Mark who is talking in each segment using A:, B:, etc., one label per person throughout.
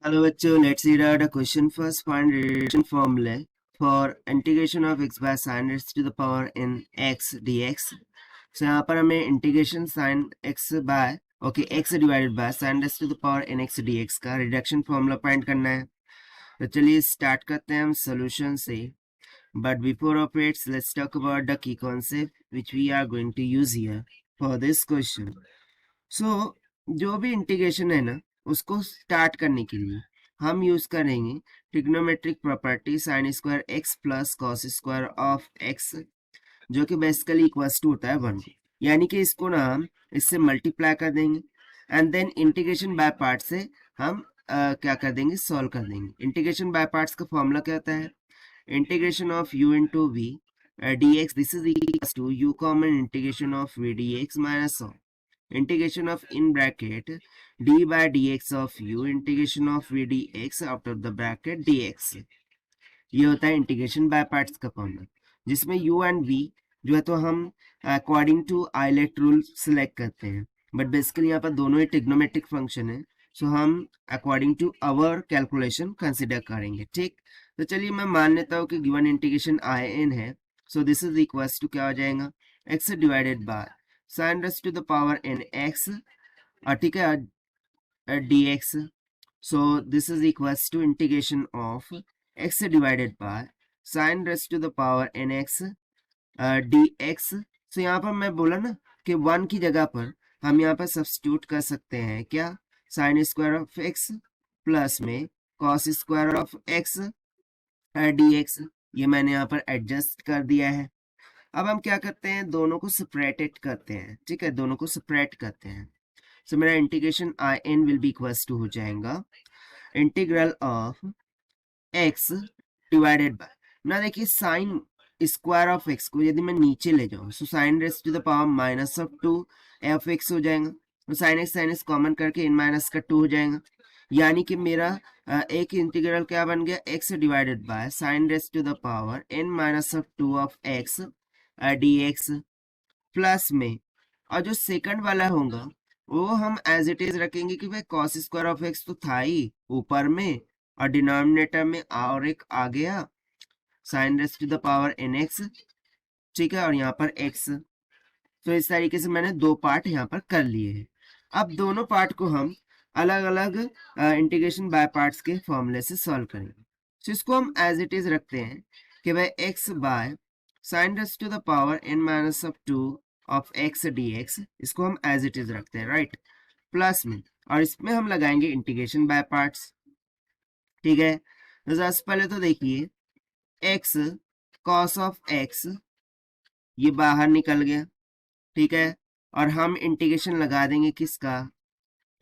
A: Hello bachcho, let's read out a question first. Find reduction formula for integration of x by sin raised to the power in x dx. So यहाँ पर हमें integration sin x by x divided by sin raised to the power in x dx का reduction formula find करना है. तो चलिए start करते हैं हम सोल्यूशन से. But before operates, let's talk about the key concept which we are going to use here for this question. So जो भी इंटीग्रेशन है ना, उसको स्टार्ट करने के लिए हम यूज करेंगे trigonometric property sine square x plus cos square of x, जो कि बेसिकली इक्वल्स टू होता है 1. यानी कि इसको ना हम इससे मल्टीप्लाई कर देंगे and then integration by part से हम क्या कर देंगे, सॉल्व कर देंगे. इंटीग्रेशन बाय पार्ट्स का फॉर्मूला क्या होता है? Integration of u into v dx, this is equals to u common integration of v dx minus of integration of in bracket d by dx of u integration of v dx out of the bracket dx. ये होता है integration by parts का formula, जिसमें u and v जो है तो हम according to ILATE rule select करते हैं. बट बेसिकली यहाँ पर दोनों ही ट्रिग्नोमेट्रिक फंक्शन है, सो हम according to our calculation consider करेंगे. ठीक, तो चलिए मैं मान लेता हूँ कि गिवन इंटीग्रेशन आई एन है. So this is equals to क्या हो जाएगा, x divided by sin raised to the power n x, ठीक है, dx. So this is equals to integration of x divided by sin raised to the power n x dx. So यहाँ पर मैं बोला ना कि 1 की जगह पर हम यहाँ पर सब्स्टिट्यूट कर सकते हैं क्या, sine square of x plus में cos square of x dx. ये मैंने यहाँ पर एडजस्ट कर दिया है. अब हम क्या करते हैं, दोनों को सेपरेटेड करते हैं. ठीक है, दोनों को सेपरेट करते हैं. सो मेरा integration I n will be equals to हो जाएगा integral of x divided by, ना देखिए साइन स्क्वायर ऑफ एक्स को यदि मैं नीचे ले जाऊं so sine raise to the power minus of 2 f x हो जाएगा. तो साइन एक्स कॉमन करके इन माइनस का 2 हो जाएगा. यानी कि मेरा एक इंटीग्रल क्या बन गया, x divided by sine raise to the power n minus of 2 of x dx plus में, और जो सेकंड वाला होगा वो हम एज इट इज रखेंगे कि भाई कॉस स्क्वायर ऑफ एक्स तो था ही ऊपर में और डिनोमिनेटर में और एक आ गया sine raise to the power n x. ठीक है, और यहाँ पर x. तो इस तरीके से मैंने दो पार्ट यहाँ पर कर लिए हैं. अब दोनों पार्ट को हम अलग अलग इंटीग्रेशन बाय पार्ट्स के फॉर्मूले से सॉल्व करेंगे. तो इसको हम एज इट इज रखते हैं कि भाई x by sine raise to the power n minus of 2 of x dx, इसको हम एज इट इज रखते हैं, राइट, प्लस में, और इसमें हम लगाएंगे इंटीग्रेशन बाय पार्ट्स. ठीक है, तो सबसे पहले तो देखिए x cos ऑफ x ये बाहर निकल गया. ठीक है, और हम इंटीग्रेशन लगा देंगे किसका,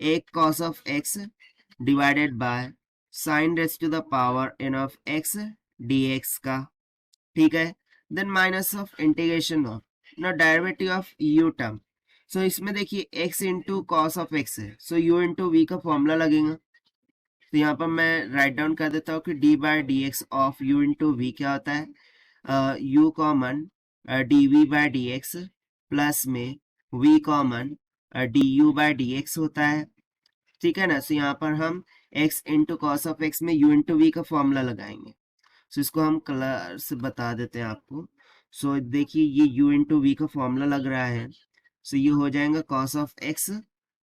A: एक cos of x divided by sine raise to the power n of x dx का. ठीक है, then minus of integration of ना derivative of u term. So इसमें देखिए x into cos of x है, सो u इंटू वी का formula लगेगा. तो यहाँ पर मैं राइट डाउन कर देता हूँ कि d by d x of u into v क्या होता है, u common d v by d x plus में v common d u by d x होता है. ठीक है ना, सो यहाँ पर हम x into cos of x में u इंटू वी का फॉर्मूला लगाएंगे. सो इसको हम कलर से बता देते हैं आपको. सो देखिए ये u इंटू वी का फॉर्मूला लग रहा है. सो ये हो जाएगा cos of x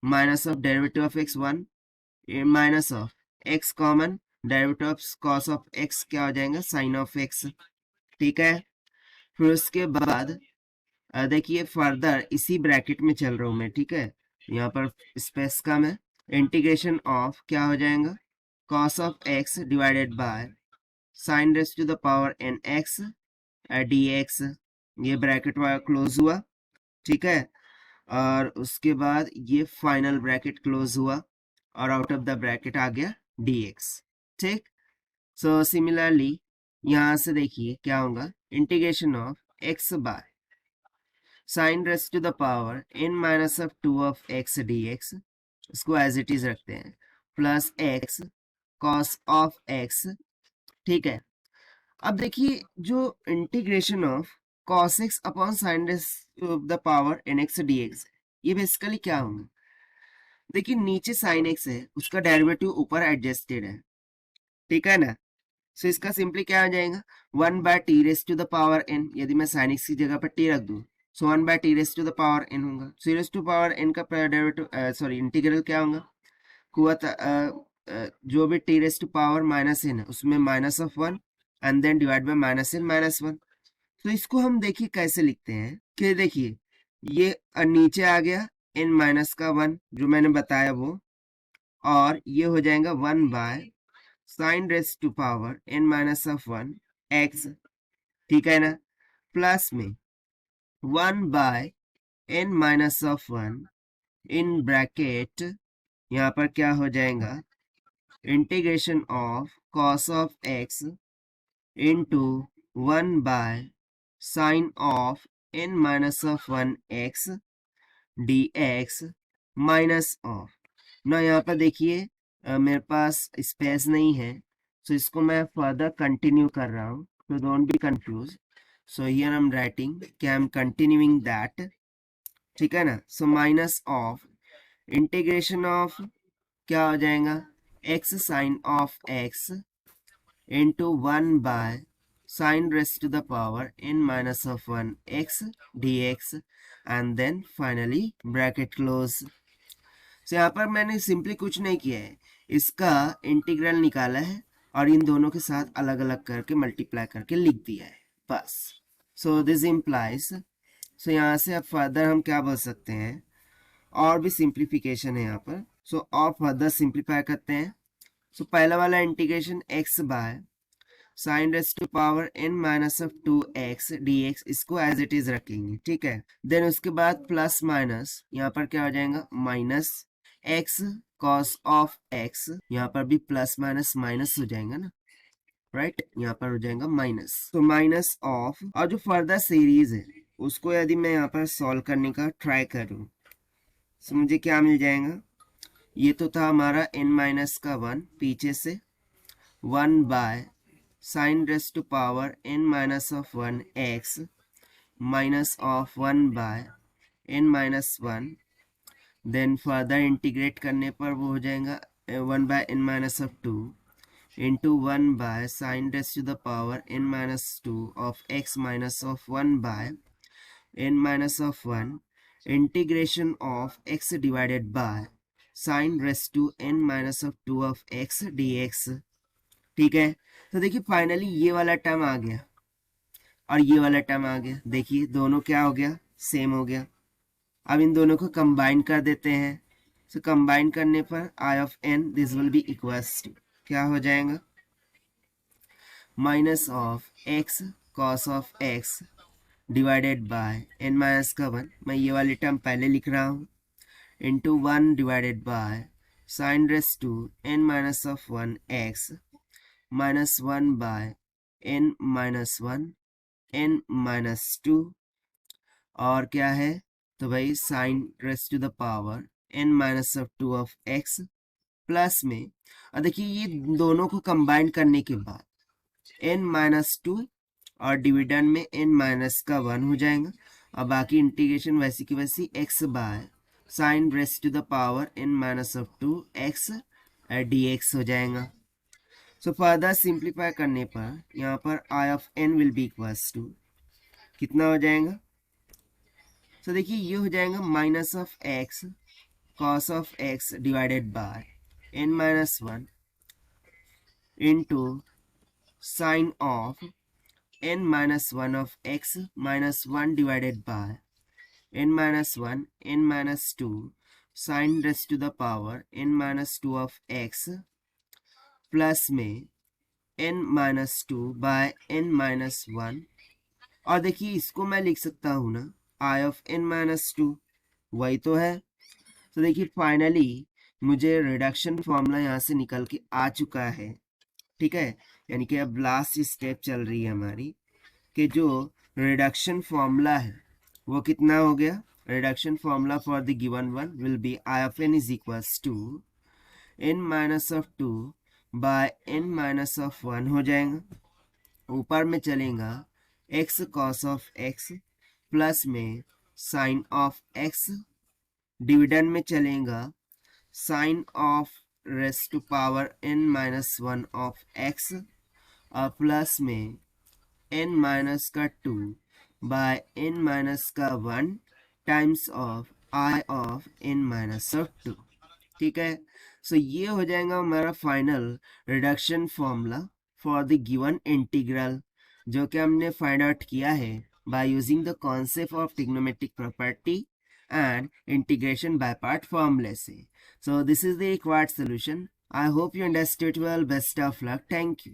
A: minus of derivative of x 1 minus of x common derivative of cos of x क्या हो जाएगा, साइन ऑफ x. ठीक है, फिर उसके बाद देखिए फर्दर इसी ब्रैकेट में चल रहा हूं मैं. ठीक है, यहाँ पर स्पेस का मैं इंटीग्रेशन ऑफ क्या हो जाएगा, cos of x divided by sine raise to the power n x dx. ये ब्रैकेट वाला क्लोज हुआ. ठीक है, और उसके बाद ये फाइनल ब्रैकेट क्लोज हुआ और आउट ऑफ द ब्रैकेट आ गया dx. ठीक, सो सिमिलरली यहां से देखिए क्या होगा, integration of x by sine raise to the power n minus of 2 of x dx, इसको एज इट इज रखते हैं, plus x cos of x. ठीक है, अब देखिए जो integration of cos x upon sine raise to the power n x dx, ये basically क्या होगा, देखिए नीचे साइन एक्स है, उसका डेरिवेटिव ऊपर एडजस्टेड है, ठीक है ना। सो इसका सिंपली क्या हो जाएगा, 1/t⁻n, यदि मैं साइन एक्स की जगह पर टी रख दूं, सो 1/t⁻n होगा। सो e⁻n का डेरिवेटिव सॉरी इंटीग्रल क्या होगा, हुआ था जो भी t⁻n है उसमें -1 and then divide by -n-1। तो इसको हम देखिए कैसे लिखते हैं, कि देखिए ये नीचे आ गया n-1 जो मैंने बताया वो, और ये हो जाएगा 1/sin⁻n-1 x, ठीक है ना, प्लस में 1/n-1 इन ब्रैकेट, यहाँ पर क्या हो जाएगा, integration of cos of x into 1/sin⁻n-1 x dx minus of, ना यहाँ पर देखिए मेरे पास स्पेस नहीं है, सो इसको मैं फर्दर कंटिन्यू कर रहा हूँ, so don't be confused. So here I'm writing कि I'm continuing that, ठीक है ना। So minus of integration of क्या हो जाएगा, x sine of x into 1/sin⁻n-1 x dx and then finally bracket close. तो यहाँ पर मैंने सिंपली कुछ नहीं किया है, इसका इंटीग्रल निकाला है और इन दोनों के साथ अलग अलग करके मल्टीप्लाई करके लिख दिया है बस। सो दिस इम्प्लाइज, सो यहाँ से अब फर्दर हम क्या बोल सकते हैं, और भी सिंप्लीफिकेशन है यहाँ पर। सो और फर्दर सिंप्लीफाई करते हैं। सो पहला वाला integration x by sin⁻n-2x dx, इसको एज इट इज रखेंगे, ठीक है। देन उसके बाद प्लस माइनस, यहाँ पर क्या हो जाएगा, minus x cos of x, यहाँ पर भी प्लस माइनस माइनस हो जाएगा ना, राइट, यहाँ पर हो जाएगा माइनस, तो माइनस ऑफ, और जो फर्दर सीरीज है उसको यदि मैं यहाँ पर सॉल्व करने का ट्राई करूँ, तो मुझे क्या मिल जाएगा, ये तो था हमारा n-1 पीछे से 1/sin⁻n-1 x minus of 1/n-1, then further integrate करने पर वो हो जाएगा 1/n-2 into 1/sin⁻n-2 of x minus of 1/n-1 integration of x divided by sin⁻n-2 of x dx, ठीक है। तो देखिए फाइनली ये वाला टर्म आ गया और ये वाला टर्म आ गया, देखिए दोनों क्या हो गया, सेम हो गया। अब इन दोनों को कंबाइन कर देते हैं, सो कंबाइन करने पर I of n this will be equals to क्या हो जाएगा, minus of x cos of x divided by n-1, मैं ये वाली टर्म पहले लिख रहा हूँ, into 1 divided by sin⁻n-1 x minus 1/n-1 n-2, और क्या है, तो भाई sin⁻n-2 ऑफ x प्लस में, और देखिए ये दोनों को कंबाइन करने के बाद n-2 और डिविडेंड में n-1 हो जाएगा, और बाकी इंटीग्रेशन वैसी की वैसी x bye sin⁻n-2 x dx हो जाएगा। सो फर्दर सिंप्लीफाई करने पर यहाँ पर I of n will be equals to कितना हो जाएगा, तो देखिए ये हो जाएगा minus of x cos of x divided by n-1 into sine of n-1 of x minus 1 divided by n-1 n-2 sin⁻n-2 of x plus में n-2 by n-1, और देखिए इसको मैं लिख सकता हूँ ना आई ऑफ n-2, वही तो है। तो देखिए फाइनली मुझे रिडक्शन फॉर्मूला यहाँ से निकल के आ चुका है, ठीक है। यानी कि अब लास्ट स्टेप चल रही है हमारी, कि जो रिडक्शन फॉर्मूला है वो कितना हो गया, reduction formula for the given one will be I of n is equals to n-2 by n-1 हो जाएगा, ऊपर में चलेगा x cos of x plus में साइन ऑफ x, डिविडेंड में चलेगा sine of raise to power n minus 1 of x और plus में n माइनस का 2 बाय n माइनस का 1 times of i of n minus of 2। ठीक है, सो ये हो जाएगा हमारा final reduction formula for the given integral, जो कि हमने फाइंड आउट किया है by using the concept of trigonometric property and integration by part फॉर्मूले से। सो this is the required solution. I hope you understood well. Best of luck. Thank you.